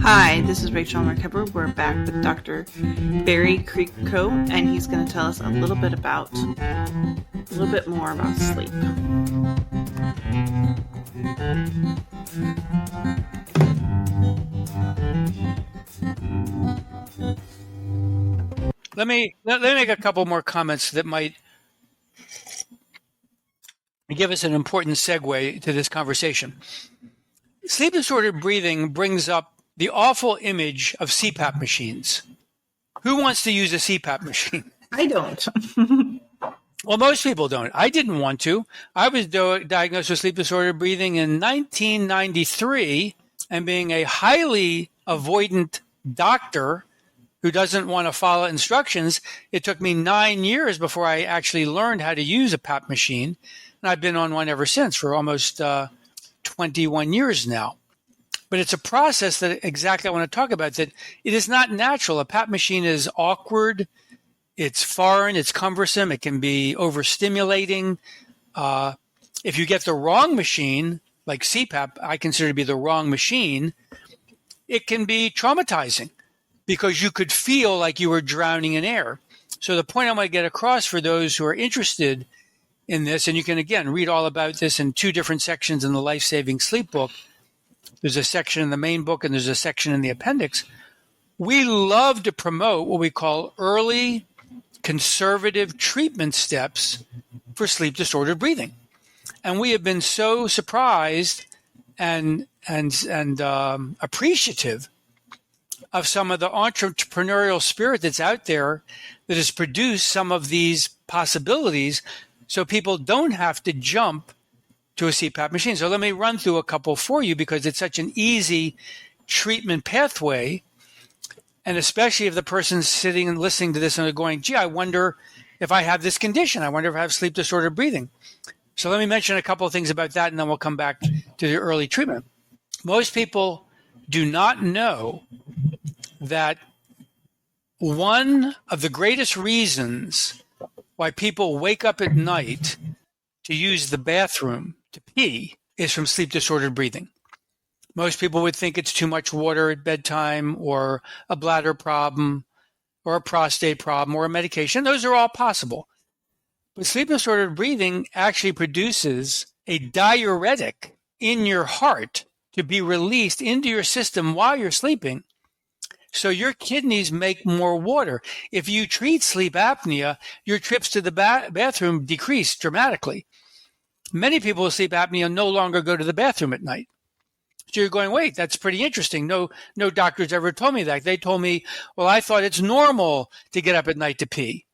Hi, this is Rachel Markepper. We're back with Dr. Barry Krakow, and he's going to tell us a little bit more about sleep. Let me make a couple more comments that might give us an important segue to this conversation. Sleep disordered breathing brings up the awful image of CPAP machines. Who wants to use a CPAP machine? I don't. Well, most people don't. I didn't want to. I was diagnosed with sleep disordered breathing in 1993, and being a highly avoidant doctor who doesn't want to follow instructions, it took me 9 years before I actually learned how to use a PAP machine. And I've been on one ever since for almost 21 years now. But it's a process that exactly I want to talk about, that it is not natural. A PAP machine is awkward. It's foreign. It's cumbersome. It can be overstimulating. If you get the wrong machine, like CPAP, I consider to be the wrong machine, it can be traumatizing because you could feel like you were drowning in air. So the point I want to get across for those who are interested in this, and you can, again, read all about this in 2 different sections in the Life Saving Sleep book. There's a section in the main book and there's a section in the appendix. We love to promote what we call early conservative treatment steps for sleep disordered breathing. And we have been so surprised and appreciative of some of the entrepreneurial spirit that's out there that has produced some of these possibilities so people don't have to jump to a CPAP machine. So let me run through a couple for you because it's such an easy treatment pathway. And especially if the person's sitting and listening to this and they're going, gee, I wonder if I have this condition. I wonder if I have sleep disordered breathing. So let me mention a couple of things about that, and then we'll come back to the early treatment. Most people do not know that one of the greatest reasons why people wake up at night to use the bathroom to pee is from sleep disordered breathing. Most people would think it's too much water at bedtime or a bladder problem or a prostate problem or a medication. Those are all possible. But sleep disordered breathing actually produces a diuretic in your heart to be released into your system while you're sleeping. So your kidneys make more water. If you treat sleep apnea, your trips to the bathroom decrease dramatically. Many people with sleep apnea no longer go to the bathroom at night. So you're going, wait, that's pretty interesting. No doctors ever told me that. They told me, well, I thought it's normal to get up at night to pee.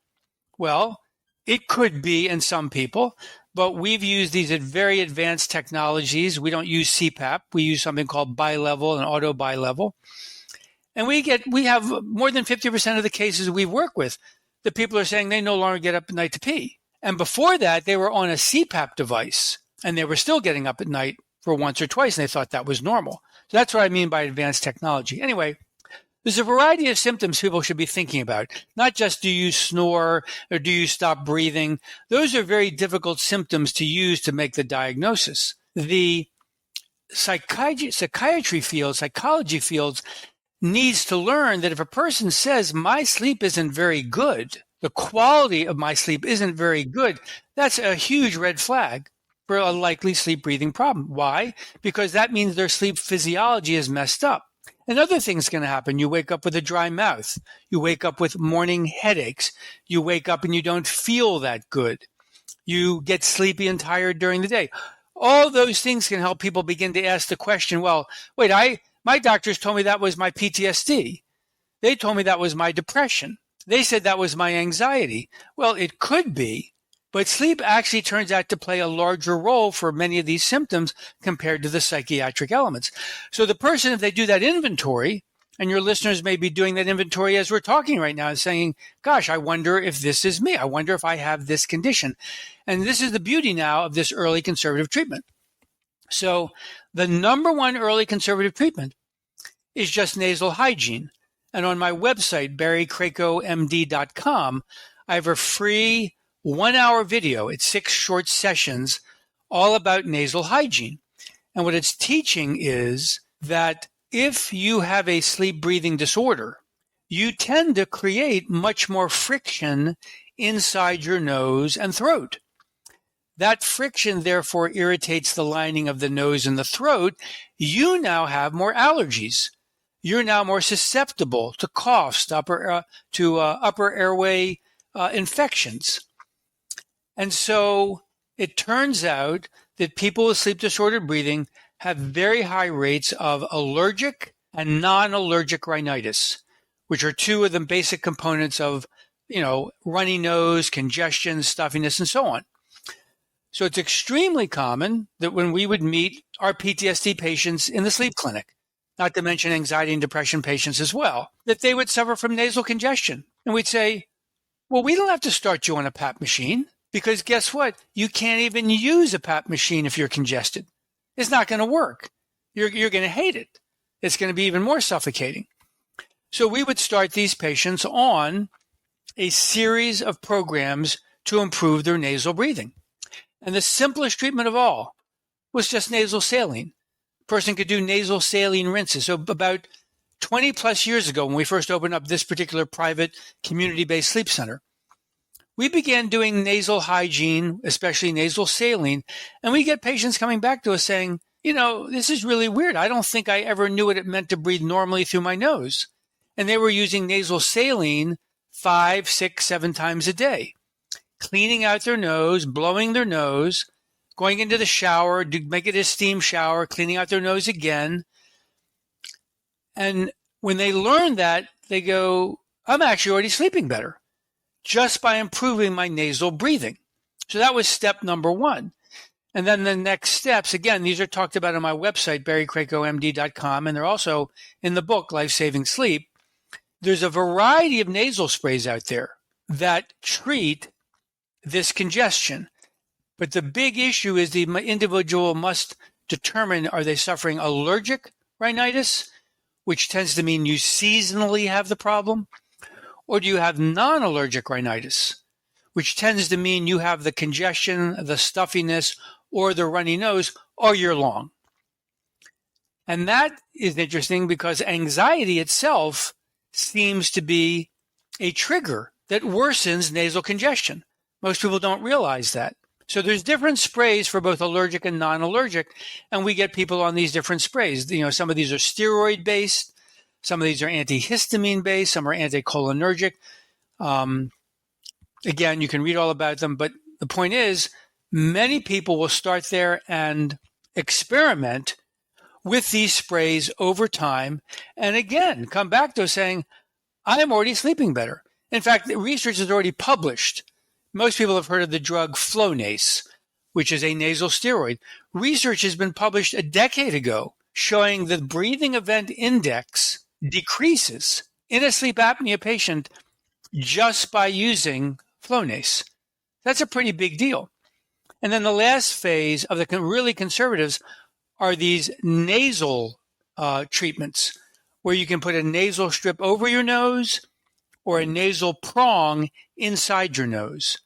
Well, it could be in some people, but we've used these very advanced technologies. We don't use CPAP. We use something called bilevel and auto bilevel. And we have more than 50% of the cases we work with, the people are saying they no longer get up at night to pee. And before that, they were on a CPAP device and they were still getting up at night for once or twice, and they thought that was normal. So that's what I mean by advanced technology. Anyway, there's a variety of symptoms people should be thinking about. Not just do you snore or do you stop breathing. Those are very difficult symptoms to use to make the diagnosis. The psychology fields needs to learn that if a person says my sleep isn't very good, the quality of my sleep isn't very good, that's a huge red flag for a likely sleep breathing problem. Why? Because that means their sleep physiology is messed up. Another thing's going to happen. You wake up with a dry mouth. You wake up with morning headaches. You wake up and you don't feel that good. You get sleepy and tired during the day. All those things can help people begin to ask the question, well, wait, my doctors told me that was my PTSD. They told me that was my depression. They said that was my anxiety. Well, it could be, but sleep actually turns out to play a larger role for many of these symptoms compared to the psychiatric elements. So the person, if they do that inventory, and your listeners may be doing that inventory as we're talking right now and saying, gosh, I wonder if this is me. I wonder if I have this condition. And this is the beauty now of this early conservative treatment. So the number one early conservative treatment is just nasal hygiene. And on my website, barrykrakowmd.com, I have a free 1-hour video. It's 6 short sessions all about nasal hygiene. And what it's teaching is that if you have a sleep breathing disorder, you tend to create much more friction inside your nose and throat. That friction, therefore, irritates the lining of the nose and the throat. You now have more allergies. You're now more susceptible to coughs, to upper airway infections. And so it turns out that people with sleep disordered breathing have very high rates of allergic and non-allergic rhinitis, which are two of the basic components of, runny nose, congestion, stuffiness, and so on. So it's extremely common that when we would meet our PTSD patients in the sleep clinic, not to mention anxiety and depression patients as well, that they would suffer from nasal congestion. And we'd say, well, we don't have to start you on a PAP machine because guess what? You can't even use a PAP machine if you're congested. It's not going to work. You're going to hate it. It's going to be even more suffocating. So we would start these patients on a series of programs to improve their nasal breathing. And the simplest treatment of all was just nasal saline. A person could do nasal saline rinses. So about 20 plus years ago, when we first opened up this particular private community-based sleep center, we began doing nasal hygiene, especially nasal saline, and we get patients coming back to us saying, this is really weird. I don't think I ever knew what it meant to breathe normally through my nose. And they were using nasal saline 5, 6, 7 times a day, cleaning out their nose, blowing their nose, going into the shower, make it a steam shower, cleaning out their nose again. And when they learn that, they go, I'm actually already sleeping better just by improving my nasal breathing. So that was step number 1. And then the next steps, again, these are talked about on my website, barrycrakowmd.com, and they're also in the book, Life Saving Sleep. There's a variety of nasal sprays out there that treat this congestion. But the big issue is the individual must determine, are they suffering allergic rhinitis, which tends to mean you seasonally have the problem, or do you have non-allergic rhinitis, which tends to mean you have the congestion, the stuffiness, or the runny nose all year long. And that is interesting because anxiety itself seems to be a trigger that worsens nasal congestion. Most people don't realize that. So there's different sprays for both allergic and non-allergic, and we get people on these different sprays. Some of these are steroid-based, some of these are antihistamine-based, some are anticholinergic. Again, you can read all about them, but the point is, many people will start there and experiment with these sprays over time, and again, come back to saying, I am already sleeping better. In fact, the research is already published. Most people have heard of the drug Flonase, which is a nasal steroid. Research has been published a decade ago showing the breathing event index decreases in a sleep apnea patient just by using Flonase. That's a pretty big deal. And then the last phase of the really conservatives are these nasal treatments where you can put a nasal strip over your nose or a nasal prong inside your nose.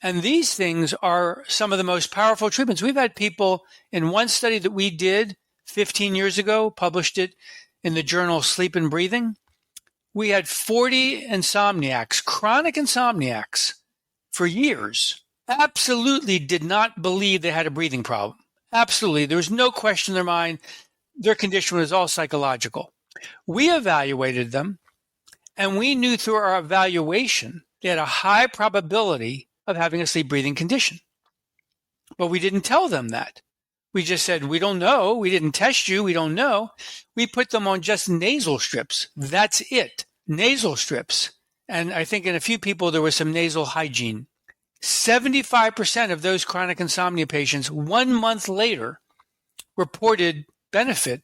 And these things are some of the most powerful treatments. We've had people in one study that we did 15 years ago, published it in the journal Sleep and Breathing. We had 40 insomniacs, chronic insomniacs, for years, absolutely did not believe they had a breathing problem. Absolutely. There was no question in their mind. Their condition was all psychological. We evaluated them, and we knew through our evaluation they had a high probability of having a sleep breathing condition. But we didn't tell them that. We just said, we don't know. We didn't test you. We don't know. We put them on just nasal strips. That's it. Nasal strips. And I think in a few people, there was some nasal hygiene. 75% of those chronic insomnia patients 1 month later reported benefit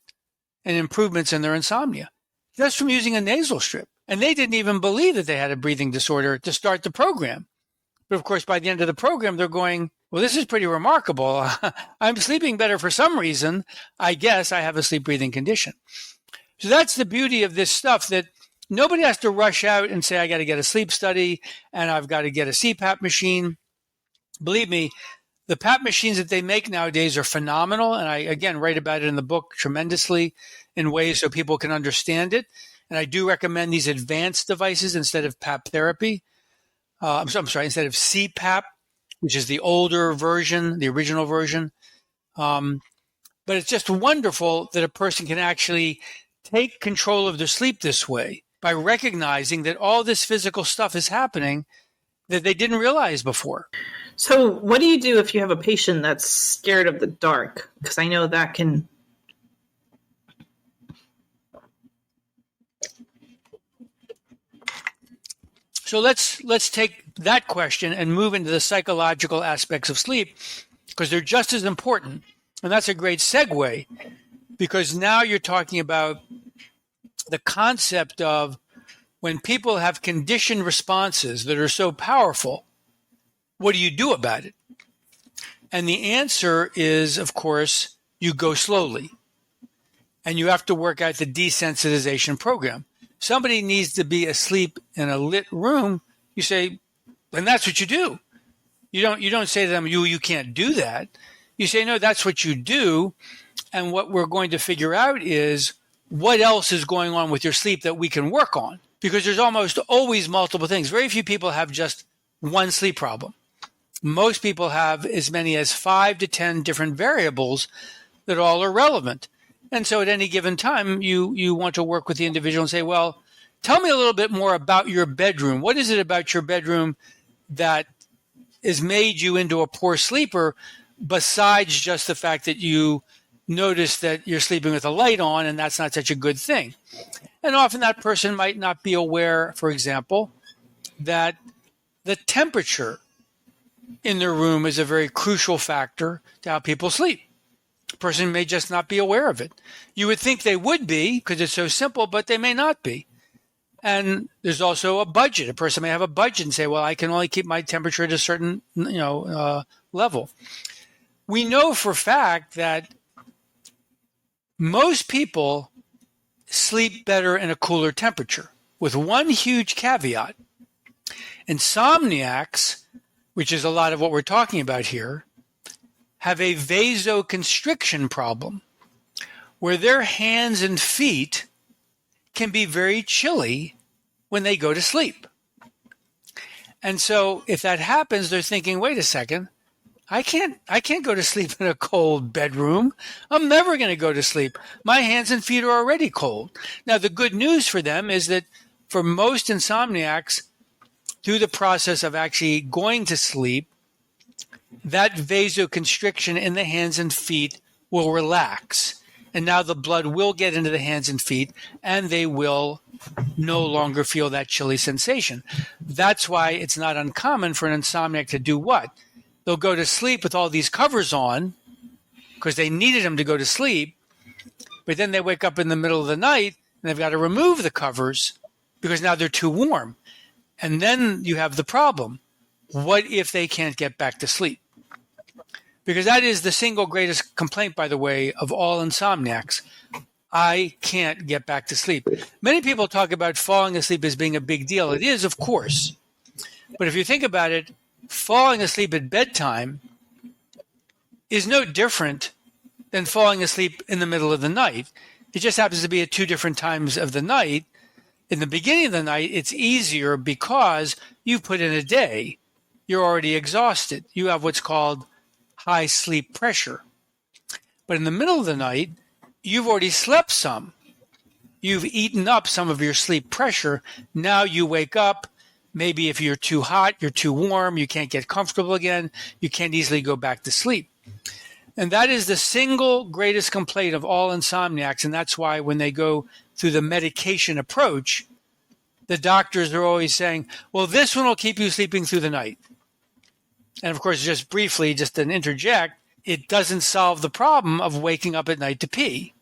and improvements in their insomnia just from using a nasal strip. And they didn't even believe that they had a breathing disorder to start the program. But of course, by the end of the program, they're going, well, this is pretty remarkable. I'm sleeping better for some reason. I guess I have a sleep breathing condition. So that's the beauty of this stuff, that nobody has to rush out and say, I got to get a sleep study and I've got to get a CPAP machine. Believe me, the PAP machines that they make nowadays are phenomenal. And I, again, write about it in the book tremendously in ways so people can understand it. And I do recommend these advanced devices instead of PAP therapy. I'm sorry, instead of CPAP, which is the older version, the original version. But it's just wonderful that a person can actually take control of their sleep this way by recognizing that all this physical stuff is happening that they didn't realize before. So what do you do if you have a patient that's scared of the dark? Because I know that can... So let's take that question and move into the psychological aspects of sleep, because they're just as important. And that's a great segue, because now you're talking about the concept of when people have conditioned responses that are so powerful, what do you do about it? And the answer is, of course, you go slowly. And you have to work out the desensitization program. Somebody needs to be asleep in a lit room, you say, and that's what you do. You don't say to them, you can't do that. You say, no, that's what you do. And what we're going to figure out is what else is going on with your sleep that we can work on. Because there's almost always multiple things. Very few people have just one sleep problem. Most people have as many as 5 to 10 different variables that all are relevant. And so at any given time, you want to work with the individual and say, well, tell me a little bit more about your bedroom. What is it about your bedroom that has made you into a poor sleeper, besides just the fact that you notice that you're sleeping with a light on and that's not such a good thing? And often that person might not be aware, for example, that the temperature in their room is a very crucial factor to how people sleep. A person may just not be aware of it. You would think they would be because it's so simple, but they may not be. And there's also a budget. A person may have a budget and say, well, I can only keep my temperature at a certain level. We know for a fact that most people sleep better in a cooler temperature, with one huge caveat. Insomniacs, which is a lot of what we're talking about here, have a vasoconstriction problem, where their hands and feet can be very chilly when they go to sleep. And so if that happens, they're thinking, wait a second, I can't go to sleep in a cold bedroom. I'm never going to go to sleep. My hands and feet are already cold. Now, the good news for them is that for most insomniacs, through the process of actually going to sleep, that vasoconstriction in the hands and feet will relax. And now the blood will get into the hands and feet, and they will no longer feel that chilly sensation. That's why it's not uncommon for an insomniac to do what? They'll go to sleep with all these covers on because they needed them to go to sleep, but then they wake up in the middle of the night and they've got to remove the covers because now they're too warm. And then you have the problem. What if they can't get back to sleep? Because that is the single greatest complaint, by the way, of all insomniacs. I can't get back to sleep. Many people talk about falling asleep as being a big deal. It is, of course. But if you think about it, falling asleep at bedtime is no different than falling asleep in the middle of the night. It just happens to be at 2 different times of the night. In the beginning of the night, it's easier because you've put in a day. You're already exhausted. You have what's called high sleep pressure. But in the middle of the night, you've already slept some. You've eaten up some of your sleep pressure. Now you wake up. Maybe if you're too hot, you're too warm, you can't get comfortable again, you can't easily go back to sleep. And that is the single greatest complaint of all insomniacs. And that's why when they go through the medication approach, the doctors are always saying, well, this one will keep you sleeping through the night. And of course, just briefly, just to interject, it doesn't solve the problem of waking up at night to pee.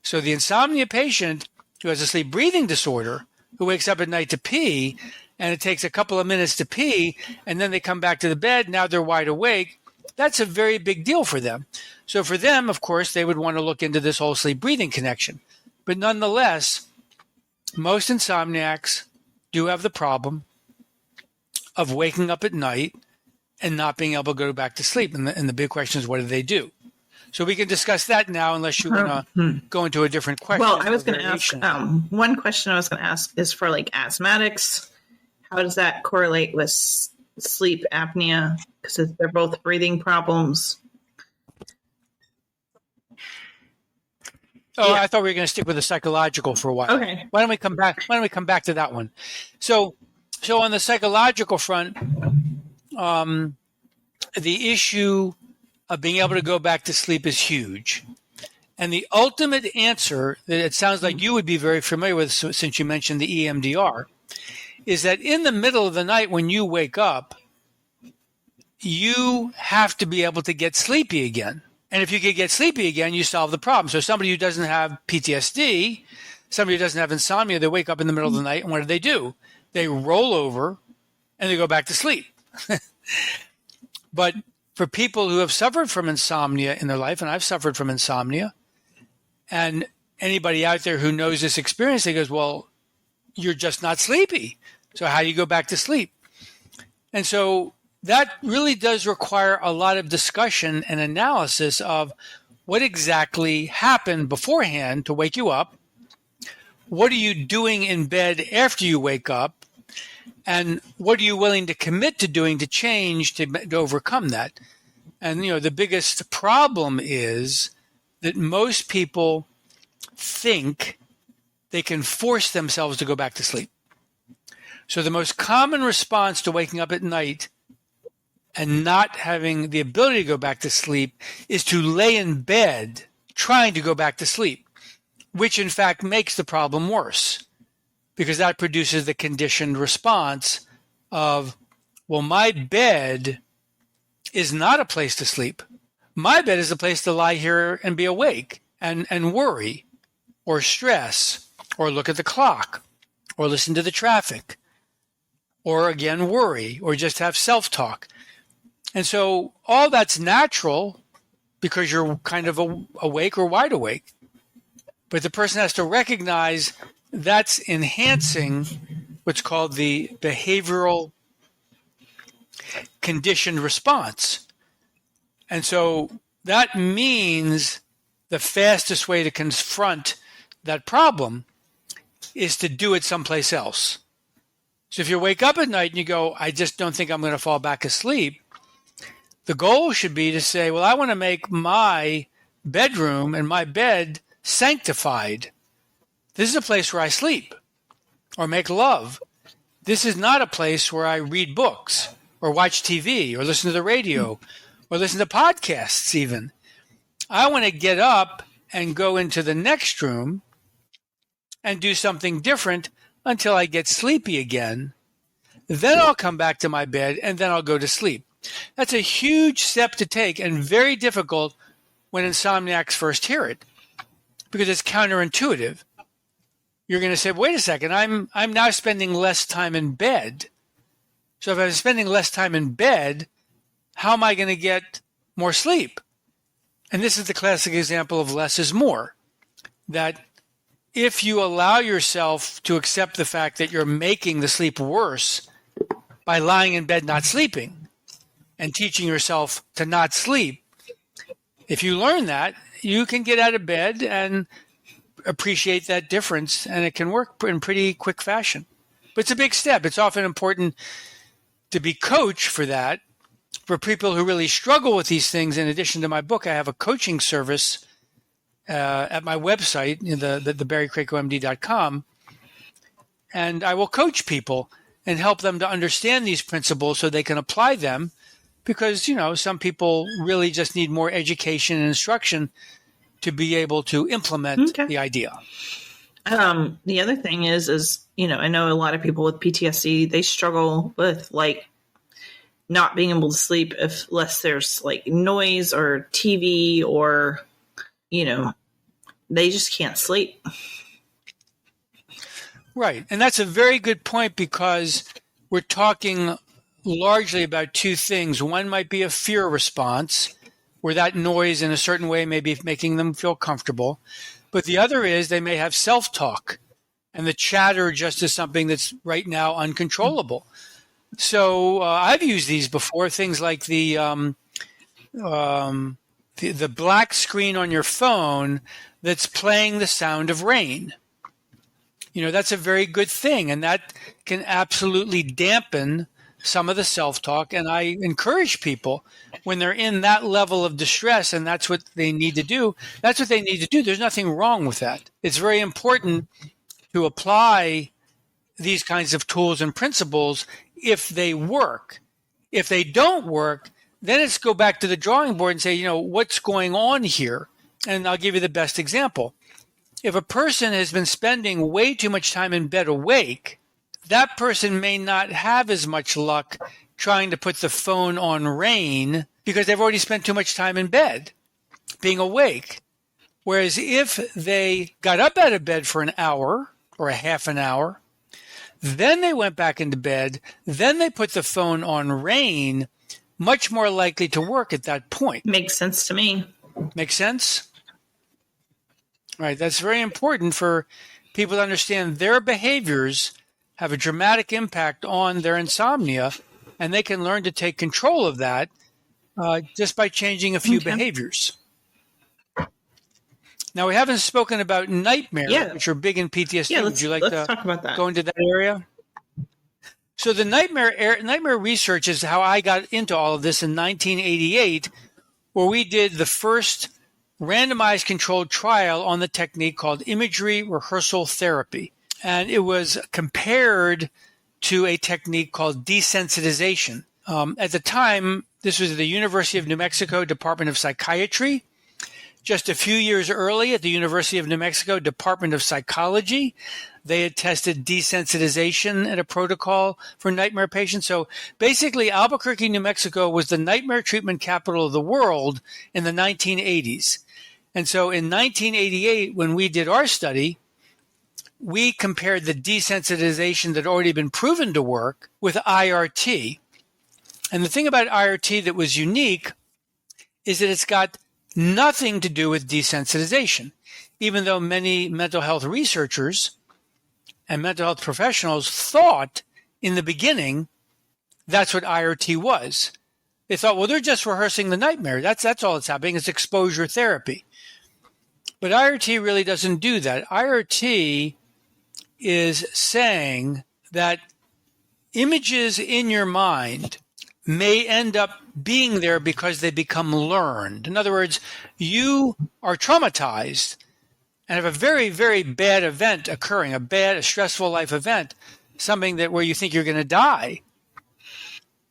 So the insomnia patient who has a sleep breathing disorder, who wakes up at night to pee, and it takes a couple of minutes to pee, and then they come back to the bed, now they're wide awake, that's a very big deal for them. So for them, of course, they would want to look into this whole sleep breathing connection. But nonetheless, most insomniacs do have the problem of waking up at night and not being able to go back to sleep. And the big question is, what do they do? So we can discuss that now, unless you want to go into a different question. Well, I was going to ask, one question I was going to ask is for like asthmatics. How does that correlate with sleep apnea? Because they're both breathing problems. Oh, yeah. I thought we were going to stick with the psychological for a while. Okay. Why don't we come back? Why don't we come back to that one? So on the psychological front, the issue of being able to go back to sleep is huge. And the ultimate answer that it sounds like you would be very familiar with, since you mentioned the EMDR, is that in the middle of the night when you wake up, you have to be able to get sleepy again. And if you can get sleepy again, you solve the problem. So somebody who doesn't have PTSD, somebody who doesn't have insomnia, they wake up in the middle of the night, and what do? They roll over and they go back to sleep. But for people who have suffered from insomnia in their life, and I've suffered from insomnia, and anybody out there who knows this experience, they goes, well, you're just not sleepy. So how do you go back to sleep? And so that really does require a lot of discussion and analysis of what exactly happened beforehand to wake you up. What are you doing in bed after you wake up? And what are you willing to commit to doing to change to overcome that? And, the biggest problem is that most people think they can force themselves to go back to sleep. So the most common response to waking up at night and not having the ability to go back to sleep is to lay in bed trying to go back to sleep, which in fact makes the problem worse, because that produces the conditioned response of, well, my bed is not a place to sleep. My bed is a place to lie here and be awake and worry or stress or look at the clock or listen to the traffic or again worry or just have self-talk. And so all that's natural because you're kind of awake or wide awake. But the person has to recognize that's enhancing what's called the behavioral conditioned response. And so that means the fastest way to confront that problem is to do it someplace else. So if you wake up at night and you go, I just don't think I'm going to fall back asleep, the goal should be to say, well, I want to make my bedroom and my bed sanctified. This is a place where I sleep or make love. This is not a place where I read books or watch TV or listen to the radio or listen to podcasts even. I want to get up and go into the next room and do something different until I get sleepy again. Then I'll come back to my bed and then I'll go to sleep. That's a huge step to take and very difficult when insomniacs first hear it because it's counterintuitive. You're going to say, wait a second, I'm now spending less time in bed. So if I'm spending less time in bed, how am I going to get more sleep? And this is the classic example of less is more. That if you allow yourself to accept the fact that you're making the sleep worse by lying in bed not sleeping and teaching yourself to not sleep, if you learn that, you can get out of bed and appreciate that difference, and it can work in pretty quick fashion. But it's a big step. It's often important to be coached for that. For people who really struggle with these things, in addition to my book, I have a coaching service at my website, the barrycrakowmd.com, and I will coach people and help them to understand these principles so they can apply them because, some people really just need more education and instruction to be able to implement the idea. The other thing is, I know a lot of people with PTSD, they struggle with not being able to sleep unless there's noise or TV or, they just can't sleep. Right. And that's a very good point because we're talking largely about two things. One might be a fear response where that noise in a certain way may be making them feel comfortable. But the other is they may have self-talk and the chatter just is something that's right now uncontrollable. So I've used these before, things like the the black screen on your phone that's playing the sound of rain. That's a very good thing, and that can absolutely dampen some of the self-talk. And I encourage people, when they're in that level of distress and that's what they need to do, that's what they need to do. There's nothing wrong with that. It's very important to apply these kinds of tools and principles if they work. If they don't work, then it's go back to the drawing board and say, what's going on here? And I'll give you the best example. If a person has been spending way too much time in bed awake, that person may not have as much luck trying to put the phone on rain because they've already spent too much time in bed being awake. Whereas if they got up out of bed for an hour or a half an hour, then they went back into bed, then they put the phone on rain, much more likely to work at that point. Makes sense to me. Make sense? Right. That's very important for people to understand their behaviors have a dramatic impact on their insomnia, and they can learn to take control of that just by changing a few behaviors. Now, we haven't spoken about nightmares, which are big in PTSD. Would you like to talk about that? Go into that area? So the nightmare research is how I got into all of this in 1988, where we did the first randomized controlled trial on the technique called imagery rehearsal therapy. And it was compared to a technique called desensitization. At the time, this was at the University of New Mexico Department of Psychiatry. Just a few years early at the University of New Mexico Department of Psychology, they had tested desensitization in a protocol for nightmare patients. So basically, Albuquerque, New Mexico was the nightmare treatment capital of the world in the 1980s. And so in 1988, when we did our study, we compared the desensitization that had already been proven to work with IRT. And the thing about IRT that was unique is that it's got nothing to do with desensitization, even though many mental health researchers and mental health professionals thought in the beginning that's what IRT was. They thought, well, they're just rehearsing the nightmare. That's all that's happening. It's exposure therapy. But IRT really doesn't do that. IRT is saying that images in your mind may end up being there because they become learned. In other words, you are traumatized and have a very, very bad event occurring, a stressful life event, something that where you think you're going to die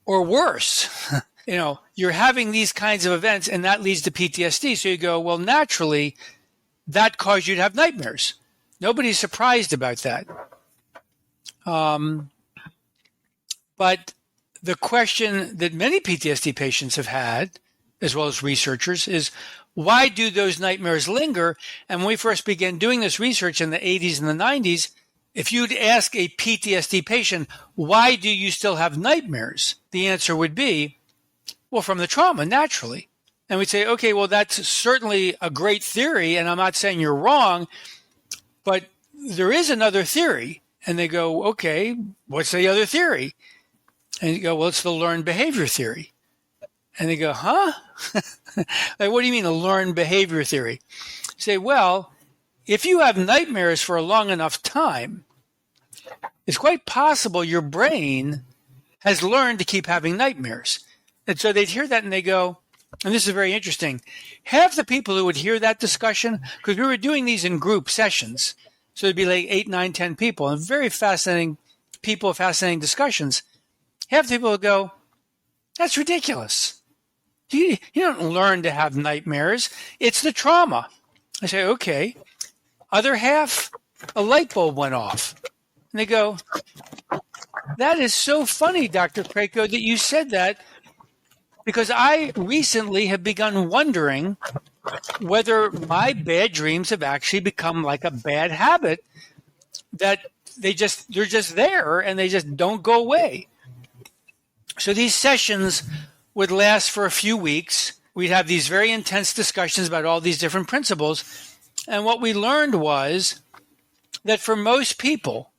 or worse. You're having these kinds of events and that leads to PTSD. So you go, well, naturally, that caused you to have nightmares. Nobody's surprised about that. But the question that many PTSD patients have had, as well as researchers, is why do those nightmares linger? And when we first began doing this research in the 80s and the 90s, if you'd ask a PTSD patient, why do you still have nightmares? The answer would be, well, from the trauma, naturally. And we'd say, okay, well, that's certainly a great theory, and I'm not saying you're wrong, but there is another theory. And they go, okay, what's the other theory? And you go, well, it's the learned behavior theory. And they go, huh? Like, what do you mean a learned behavior theory? You say, well, if you have nightmares for a long enough time, it's quite possible your brain has learned to keep having nightmares. And so they'd hear that and they go, and this is very interesting, half the people who would hear that discussion, because we were doing these in group sessions, so it'd be like 8, 9, 10 people, and very fascinating people, fascinating discussions. Half the people would go, that's ridiculous. You don't learn to have nightmares. It's the trauma. I say, okay. Other half, a light bulb went off. And they go, that is so funny, Dr. Krakow, that you said that, because I recently have begun wondering whether my bad dreams have actually become like a bad habit, that they're just there and they just don't go away. So these sessions would last for a few weeks. We'd have these very intense discussions about all these different principles. And what we learned was that for most people,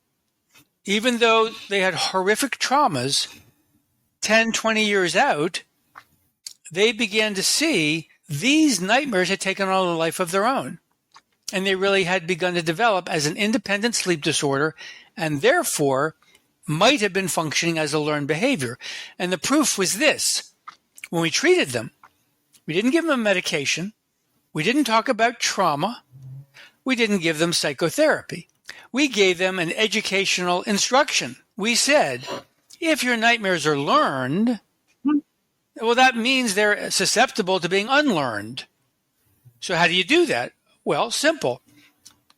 even though they had horrific traumas, 10, 20 years out, they began to see these nightmares had taken on a life of their own, and they really had begun to develop as an independent sleep disorder, and therefore might have been functioning as a learned behavior. And the proof was this. When we treated them, we didn't give them medication. We didn't talk about trauma. We didn't give them psychotherapy. We gave them an educational instruction. We said, if your nightmares are learned, well, that means they're susceptible to being unlearned. So how do you do that? Well, simple.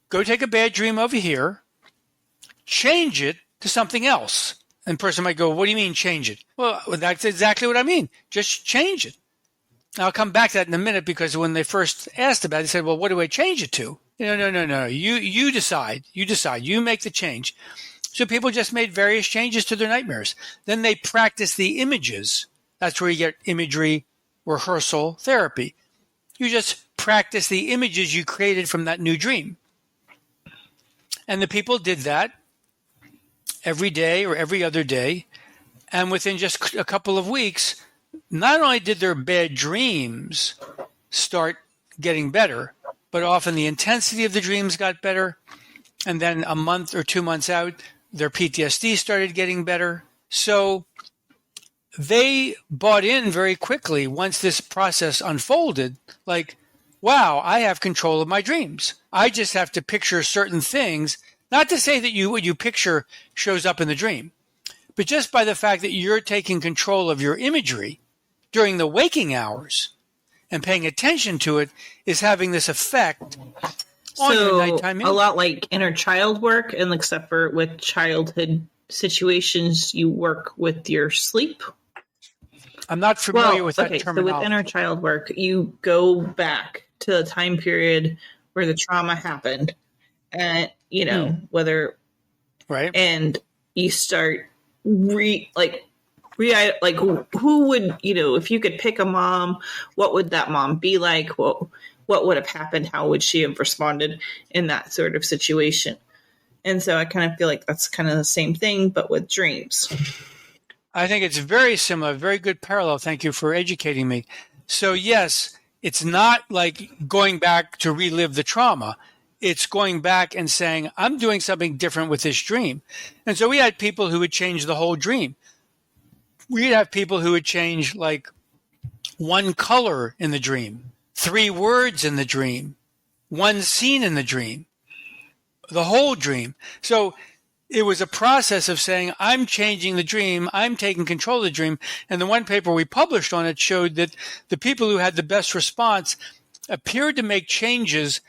Go take a bad dream over here, change it to something else. And the person might go, what do you mean change it? Well, that's exactly what I mean. Just change it. I'll come back to that in a minute, because when they first asked about it, they said, well, what do I change it to? No. You decide. You decide. You make the change. So people just made various changes to their nightmares. Then they practice the images. That's where you get imagery, rehearsal, therapy. You just practice the images you created from that new dream. And the people did that every day or every other day. And within just a couple of weeks, not only did their bad dreams start getting better, but often the intensity of the dreams got better. And then a month or 2 months out, their PTSD started getting better. So they bought in very quickly once this process unfolded, like, wow, I have control of my dreams. I just have to picture certain things. Not to say that what you picture shows up in the dream, but just by the fact that you're taking control of your imagery during the waking hours and paying attention to it is having this effect on your nighttime image. A lot like inner child work, and except for with childhood situations, you work with your sleep. I'm not familiar with that terminology. So with inner child work, you go back to the time period where the trauma happened, and whether right, and you start who would, if you could pick a mom, what would that mom be like? What would have happened? How would she have responded in that sort of situation? And so I kind of feel like that's kind of the same thing, but with dreams. I think it's very similar, very good parallel. Thank you for educating me. So yes, it's not like going back to relive the trauma. It's going back and saying, I'm doing something different with this dream. And so we had people who would change the whole dream. We'd have people who would change like one color in the dream, 3 words in the dream, one scene in the dream, the whole dream. So it was a process of saying, I'm changing the dream, I'm taking control of the dream. And the one paper we published on it showed that the people who had the best response appeared to make changes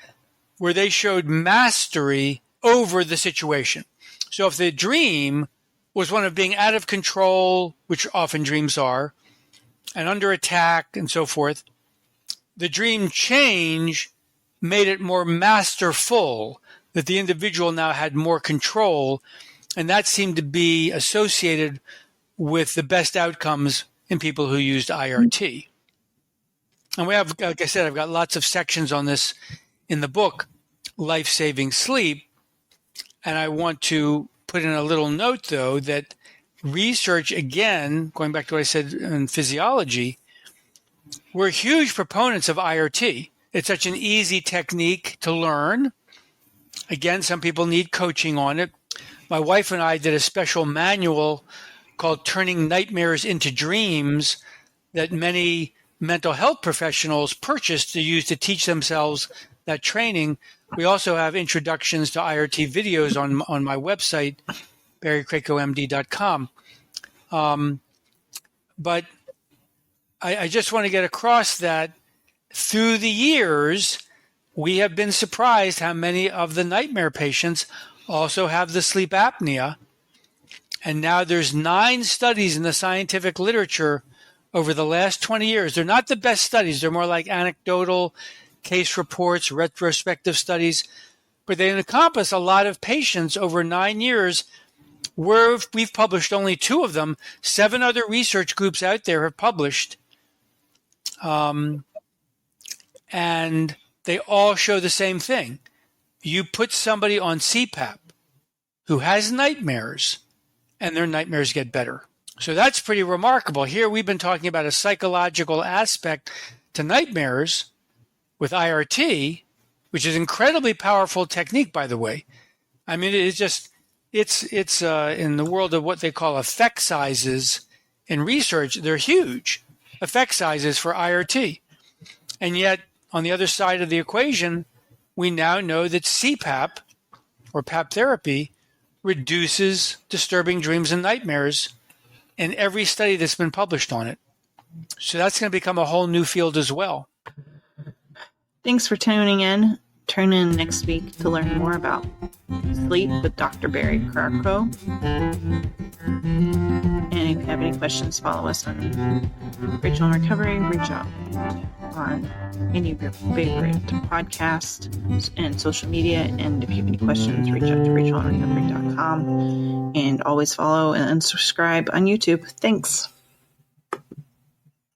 where they showed mastery over the situation. So if the dream was one of being out of control, which often dreams are, and under attack and so forth, the dream change made it more masterful, that the individual now had more control, and that seemed to be associated with the best outcomes in people who used IRT. And we have, like I said, I've got lots of sections on this in the book, Life-Saving Sleep, and I want to put in a little note, though, that research, again, going back to what I said in physiology, we're huge proponents of IRT. It's such an easy technique to learn. Again, some people need coaching on it. My wife and I did a special manual called Turning Nightmares into Dreams that many mental health professionals purchased to use to teach themselves that training. We also have introductions to IRT videos on my website, barrycrakowmd.com. But I just want to get across that through the years, we have been surprised how many of the nightmare patients also have the sleep apnea. And now there's 9 studies in the scientific literature over the last 20 years. They're not the best studies. They're more like anecdotal case reports, retrospective studies, but they encompass a lot of patients over 9 years, where we've published only 2 of them. 7 other research groups out there have published, and they all show the same thing. You put somebody on CPAP who has nightmares, and their nightmares get better. So that's pretty remarkable. Here we've been talking about a psychological aspect to nightmares with IRT, which is an incredibly powerful technique, by the way. I mean, it's in the world of what they call effect sizes in research, they're huge effect sizes for IRT. And yet, on the other side of the equation, we now know that CPAP, or PAP therapy, reduces disturbing dreams and nightmares in every study that's been published on it. So that's going to become a whole new field as well. Thanks for tuning in. Tune in next week to learn more about sleep with Dr. Barry Krakow. And if you have any questions, follow us on Rachel in Recovery. Reach out on any of your favorite podcasts and social media. And if you have any questions, reach out to rachelinrecovery.com. And always follow and subscribe on YouTube. Thanks.